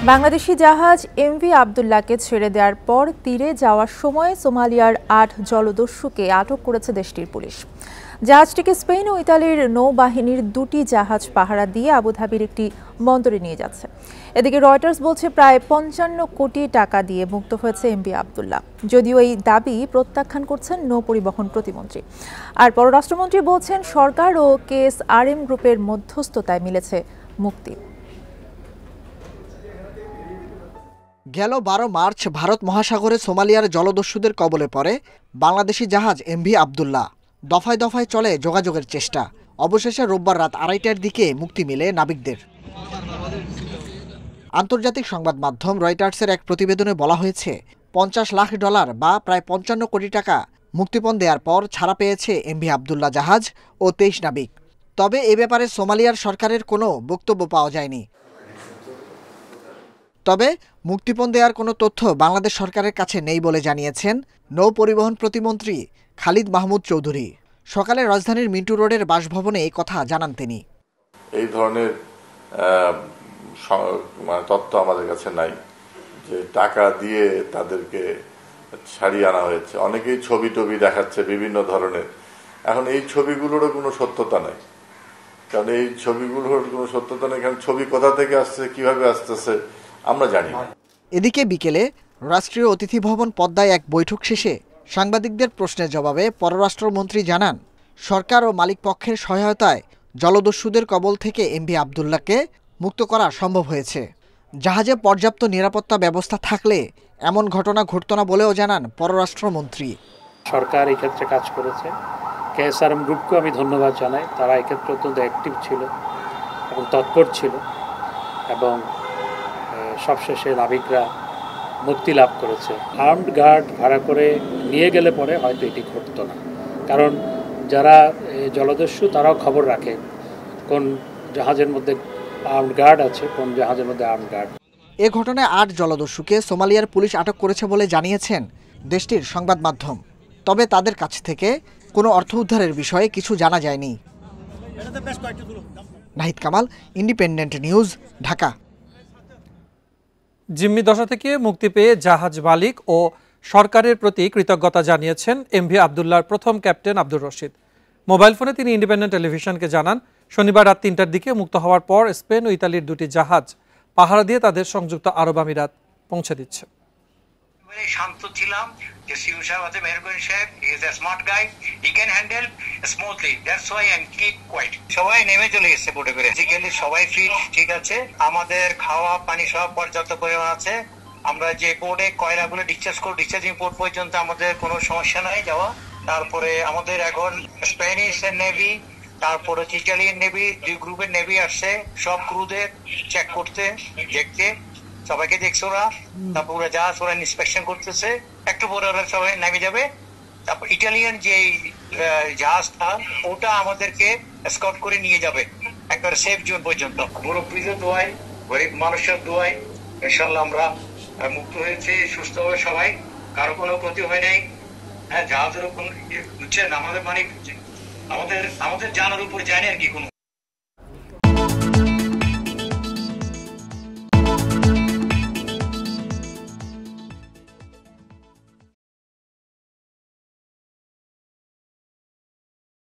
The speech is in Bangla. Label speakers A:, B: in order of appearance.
A: বাংলাদেশি জাহাজ এমভি আবদুল্লাহকে ছেড়ে দেওয়ার পর তীরে যাওয়ার সময় সোমালিয়ার ৮ জলদস্যুকে আটক করেছে দেশটির পুলিশ। জাহাজটিকে স্পেন ও ইতালির নৌবাহিনীর ২টি জাহাজ পাহারা দিয়ে আবুধাবির একটি বন্দরে নিয়ে যাচ্ছে। এদিকে রয়টার্স বলছে প্রায় ৫৫ কোটি টাকা দিয়ে মুক্ত হয়েছে এমভি আবদুল্লাহ, যদিও এই দাবি প্রত্যাখ্যান করছেন নৌপরিবহন প্রতিমন্ত্রী। আর পররাষ্ট্রমন্ত্রী বলছেন সরকার ও কেএসআরএম গ্রুপের মধ্যস্থতায় মিলেছে মুক্তি।
B: গেল ১২ মার্চ ভারত মহাসাগরে সোমালিয়ার জলদস্যুদের কবলে পড়ে বাংলাদেশি জাহাজ এমভি আবদুল্লাহ। দফায় দফায় চলে যোগাযোগের চেষ্টা। অবশেষে রোববার রাত ২:৩০টার দিকে মুক্তি মিলে নাবিকদের। আন্তর্জাতিক সংবাদ মাধ্যম রয়টার্সের এক প্রতিবেদনে বলা হয়েছে, $৫০ লাখ বা প্রায় ৫৫ কোটি টাকা মুক্তিপণ দেওয়ার পর ছাড়া পেয়েছে এমভি আবদুল্লাহ জাহাজ ও ২৩ নাবিক। তবে এ ব্যাপারে সোমালিয়ার সরকারের কোনো বক্তব্য পাওয়া যায়নি। তবে মুক্তিপণ দেওয়ার কোনো তথ্য বাংলাদেশ সরকারের কাছে নেই বলে জানিয়েছেন নৌ পরিবহন প্রতিমন্ত্রী খালিদ মাহমুদ চৌধুরী। সকালে রাজধানীর মিন্টু রোডের বাসভবনে এই কথা জানান তিনি।
C: এই ধরনের তথ্য আমাদের কাছে নাই যে টাকা দিয়ে তাদেরকে ছাড়িয়ে আনা হয়েছে। অনেকেই ছবি টবি দেখাচ্ছে বিভিন্ন ধরনের। এখন এই ছবিগুলোরও কোনো সত্যতা নাই, কারণ এই ছবিগুলোর কোনো সত্যতা নেই। কারণ ছবি কোথা থেকে আসছে, কিভাবে আসতেছে আমরা জানি না।
B: এদিকে বিকেলে রাষ্ট্রীয় অতিথি ভবন পদ্মায় এক বৈঠক শেষে সাংবাদিকদের প্রশ্নের জবাবে পররাষ্ট্রমন্ত্রী জানান, সরকার ও মালিক পক্ষের সহায়তায় জলদস্যুদের কবল থেকে এমভি আবদুল্লাহকে মুক্ত করা সম্ভব হয়েছে। জাহাজে পর্যাপ্ত নিরাপত্তা ব্যবস্থা থাকলে এমন ঘটনা ঘটত না বলেও জানান পররাষ্ট্রমন্ত্রী।
D: সরকার এই ক্ষেত্রে কাজ করেছে। কেএসআরএম গ্রুপকেও আমি ধন্যবাদ জানাই। তারা এই ক্ষেত্রে অত্যন্ত অ্যাক্টিভ ছিল এবং তৎপর ছিল, এবং সবশেষে নাবিকরা মুক্তি লাভ করেছে। আর্মড গার্ড ভাড়া করে নিয়ে গেলে পরে হয়তো এটি ঘটত না, কারণ যারা জলদস্যু তারাও খবর রাখে কোন জাহাজের মধ্যে আর্মড গার্ড আছে, কোন জাহাজের মধ্যে আর্মড গার্ড।
B: এ ঘটনায় ৮ জলদস্যুকে সোমালিয়ার পুলিশ আটক করেছে বলে জানিয়েছেন দেশটির সংবাদ মাধ্যম। তবে তাদের কাছ থেকে কোনো অর্থ উদ্ধারের বিষয়ে কিছু জানা যায়নি। Nahid Kamal, independent news, Dhaka.
E: জিম্মি দশা থেকে মুক্তি পেয়ে জাহাজ মালিক ও সরকারের প্রতি কৃতজ্ঞতা জানিয়েছেন এমভি আবদুল্লাহর প্রথম ক্যাপ্টেন আব্দুর রশিদ। মোবাইল ফোনে তিনি ইন্ডিপেন্ডেন্ট টেলিভিশনকে জানান, শনিবার রাত ৩টার দিকে মুক্ত হওয়ার পর স্পেন ও ইতালির ২টি জাহাজ পাহারা দিয়ে তাদের সংযুক্ত আরব আমিরাত পৌঁছে দিচ্ছে।
F: শান্ত ছিলাম যে সিউ সাহেব আছে, মেহরবানি সাহেব, he is a smart guy, he can handle smoothly, that's why I am keep quiet. সবাই নেমে চলে এসেছে বোটে করে। ফিজিক্যালি সবাই ফিট, ঠিক আছে। আমাদের খাওয়া পানি সব পর্যাপ্ত পরিমাণ আছে। আমরা যে বোর্ডে কয়লাগুলো ডিসচার্জ করব, ডিসচার্জিং পোর্ট পর্যন্ত আমাদের কোনো সমস্যা নাই যাওয়া। তারপরে আমাদের এখন স্প্যানিশ নেভি, তারপরে ইটালিয়ান নেভি, ২ গ্রুপের নেভি আসছে সব ক্রুদের চেক করতে, দেখতে সবাইকে দেখছে ওরা। তারপর ওরা জাহাজ ওরা ইন্সপেকশন করতেছে, একটু পরে ওরা সবাই নেমে যাবে। তারপর ইটালিয়ান যে জাহাজটা ওটা আমাদেরকে এসকর্ট করে নিয়ে যাবে একবার সেফ জোন পর্যন্ত। মুরব্বীদের দোয়ায়, গরিব মানুষের দোয়ায় ইনশাল্লাহ আমরা মুক্ত হয়েছে, সুস্থ হবে সবাই, কারো কোনো ক্ষতি হয় নাই। হ্যাঁ, জাহাজেরও কোনো বুঝছেন, আমাদের মানে আমাদের জানার উপর যায় না আর কি কোনো।